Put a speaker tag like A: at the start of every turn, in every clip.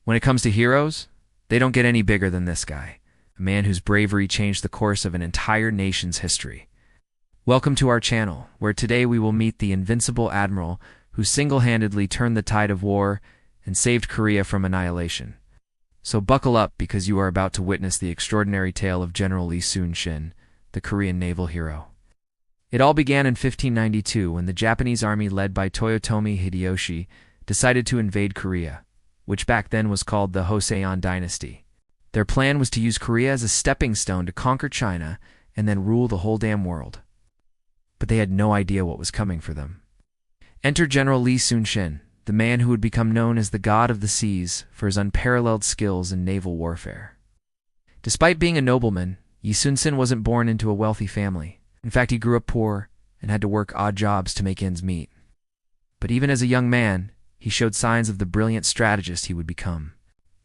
A: When it comes to heroes, they don't get any bigger than this guy, a man whose bravery changed the course of an entire nation's history. Welcome to our channel, where today we will meet the Invincible Admiral who single-handedly turned the tide of war and saved Korea from annihilation. So buckle up, because you are about to witness the extraordinary tale of General Lee Sun-shin, the Korean naval hero. It all began in 1592 when the Japanese army led by Toyotomi Hideyoshi decided to invade Korea, which back then was called the Joseon dynasty. Their plan was to use Korea as a stepping stone to conquer China and then rule the whole damn world. But they had no idea what was coming for them. Enter General Lee Sun-shin, the man who would become known as the God of the Seas for his unparalleled skills in naval warfare. Despite being a nobleman, Lee Sun-shin wasn't born into a wealthy family. In fact, he grew up poor and had to work odd jobs to make ends meet. But even as a young man, he showed signs of the brilliant strategist he would become.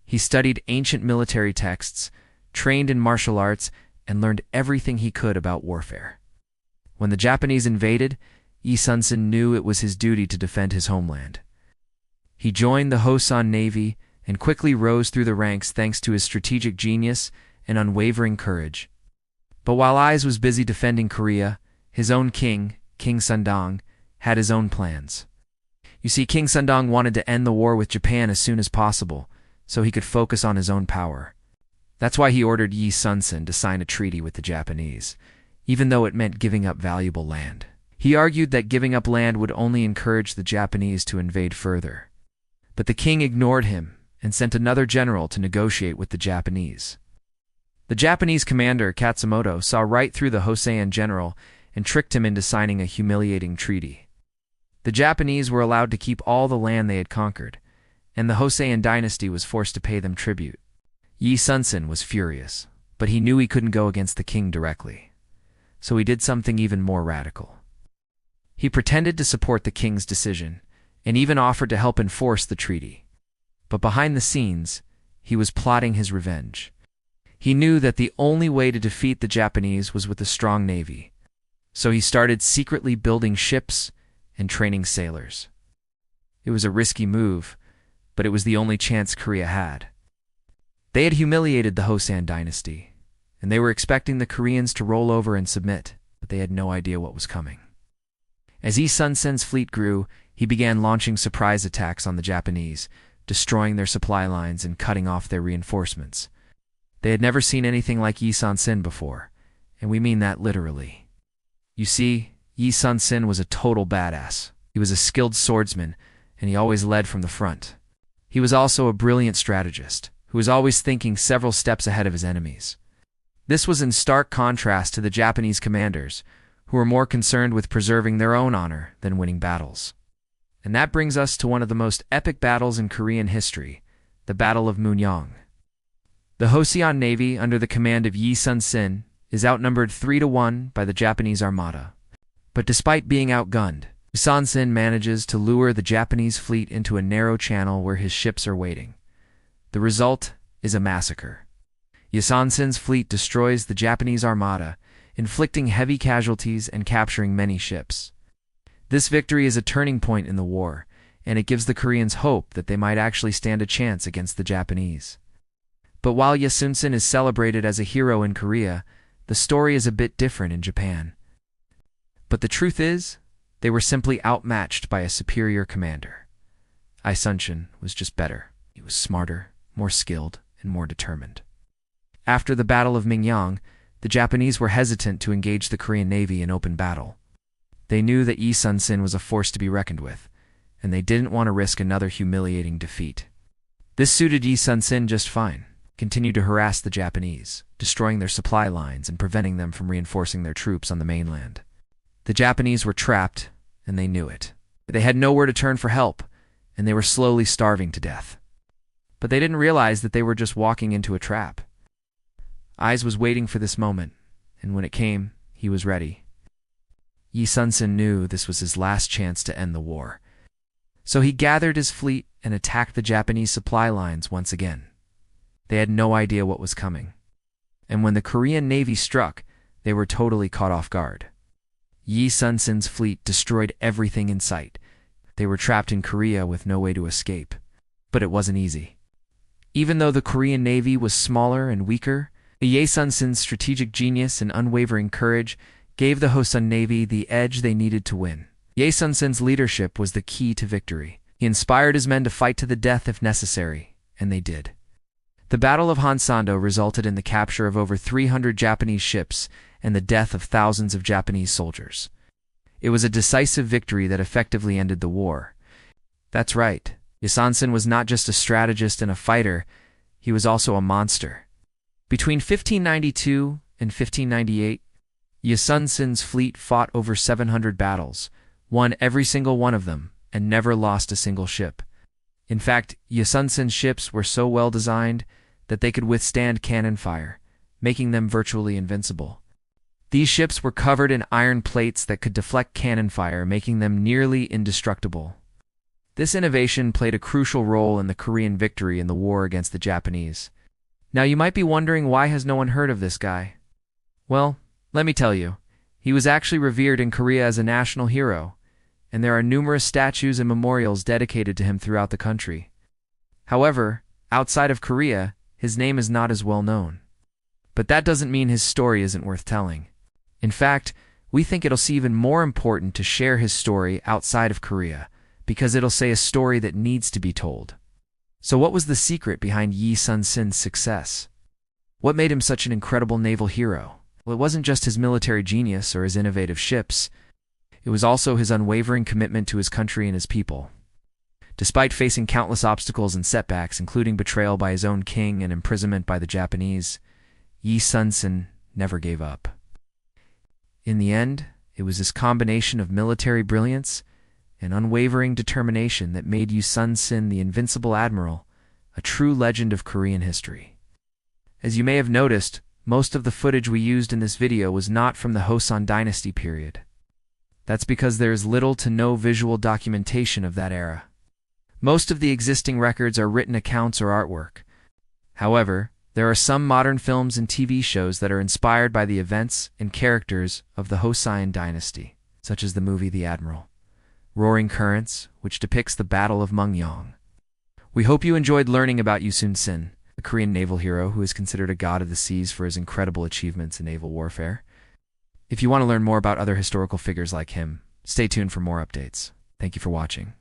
A: He studied ancient military texts, trained in martial arts, and learned everything he could about warfare. When the Japanese invaded, Lee Sun-shin knew it was his duty to defend his homeland. He joined the Joseon Navy and quickly rose through the ranks thanks to his strategic genius and unwavering courage. But while Ise was busy defending Korea, his own king, King Sundong, had his own plans. You see, King Sundong wanted to end the war with Japan as soon as possible, so he could focus on his own power. That's why he ordered Lee Sun-shin to sign a treaty with the Japanese, even though it meant giving up valuable land. He argued that giving up land would only encourage the Japanese to invade further. But the king ignored him and sent another general to negotiate with the Japanese. The Japanese commander, Katsumoto, saw right through the Joseon general and tricked him into signing a humiliating treaty. The Japanese were allowed to keep all the land they had conquered, and the Joseon dynasty was forced to pay them tribute. Lee Sun-shin was furious, but he knew he couldn't go against the king directly. So he did something even more radical. He pretended to support the king's decision, and even offered to help enforce the treaty. But behind the scenes, he was plotting his revenge. He knew that the only way to defeat the Japanese was with a strong navy, so he started secretly building ships and training sailors. It was a risky move, but it was the only chance Korea had. They had humiliated the Joseon dynasty, and they were expecting the Koreans to roll over and submit, but they had no idea what was coming. As Lee Sun-shin's fleet grew, he began launching surprise attacks on the Japanese, destroying their supply lines and cutting off their reinforcements. They had never seen anything like Lee Sun-shin before, and we mean that literally. You see, Lee Sun-shin was a total badass. He was a skilled swordsman, and he always led from the front. He was also a brilliant strategist, who was always thinking several steps ahead of his enemies. This was in stark contrast to the Japanese commanders, who were more concerned with preserving their own honor than winning battles. And that brings us to one of the most epic battles in Korean history, the Battle of Munjong. The Joseon Navy, under the command of Lee Sun-shin, is outnumbered 3-1 by the Japanese armada. But despite being outgunned, Lee Sun-shin manages to lure the Japanese fleet into a narrow channel where his ships are waiting. The result is a massacre. Lee Sun-shin's fleet destroys the Japanese armada, inflicting heavy casualties and capturing many ships. This victory is a turning point in the war, and it gives the Koreans hope that they might actually stand a chance against the Japanese. But while Lee Sun-shin is celebrated as a hero in Korea, the story is a bit different in Japan. But the truth is, they were simply outmatched by a superior commander. Lee Sun-shin was just better. He was smarter, more skilled, and more determined. After the Battle of Munjong, the Japanese were hesitant to engage the Korean Navy in open battle. They knew that Lee Sun-shin was a force to be reckoned with, and they didn't want to risk another humiliating defeat. This suited Lee Sun-shin just fine. Continued to harass the Japanese, destroying their supply lines and preventing them from reinforcing their troops on the mainland. The Japanese were trapped, and they knew it. They had nowhere to turn for help, and they were slowly starving to death. But they didn't realize that they were just walking into a trap. Ise was waiting for this moment, and when it came, he was ready. Lee Sun-shin knew this was his last chance to end the war. So he gathered his fleet and attacked the Japanese supply lines once again. They had no idea what was coming. And when the Korean Navy struck, they were totally caught off guard. Lee Sun-shin's fleet destroyed everything in sight. They were trapped in Korea with no way to escape. But it wasn't easy. Even though the Korean Navy was smaller and weaker, Ye Sun-sin's strategic genius and unwavering courage gave the Hosun Navy the edge they needed to win. Ye Sun-sin's leadership was the key to victory. He inspired his men to fight to the death if necessary, and they did. The Battle of Hansando resulted in the capture of over 300 Japanese ships and the death of thousands of Japanese soldiers. It was a decisive victory that effectively ended the war. That's right, Ye Sun-sin was not just a strategist and a fighter, he was also a monster. Between 1592 and 1598, Ye Sun-sin's fleet fought over 700 battles, won every single one of them, and never lost a single ship. In fact, Ye Sun-sin's ships were so well designed that they could withstand cannon fire, making them virtually invincible. These ships were covered in iron plates that could deflect cannon fire, making them nearly indestructible. This innovation played a crucial role in the Korean victory in the war against the Japanese. Now you might be wondering, why has no one heard of this guy? Well, let me tell you, he was actually revered in Korea as a national hero, and there are numerous statues and memorials dedicated to him throughout the country. However, outside of Korea, his name is not as well known. But that doesn't mean his story isn't worth telling. In fact, we think it'll seem even more important to share his story outside of Korea, because it'll say a story that needs to be told. So what was the secret behind Ye Sun-sin's success? What made him such an incredible naval hero? Well, it wasn't just his military genius or his innovative ships. It was also his unwavering commitment to his country and his people. Despite facing countless obstacles and setbacks, including betrayal by his own king and imprisonment by the Japanese, Ye Sun-sin never gave up. In the end, it was this combination of military brilliance and unwavering determination that made Ye Sun-sin the Invincible Admiral, a true legend of Korean history. As you may have noticed, most of the footage we used in this video was not from the Joseon Dynasty period. That's because there is little to no visual documentation of that era. Most of the existing records are written accounts or artwork. However, there are some modern films and TV shows that are inspired by the events and characters of the Joseon Dynasty, such as the movie The Admiral, Roaring Currents, which depicts the Battle of Mungyong. We hope you enjoyed learning about Ye Sun-sin, a Korean naval hero who is considered a god of the seas for his incredible achievements in naval warfare. If you want to learn more about other historical figures like him, stay tuned for more updates. Thank you for watching.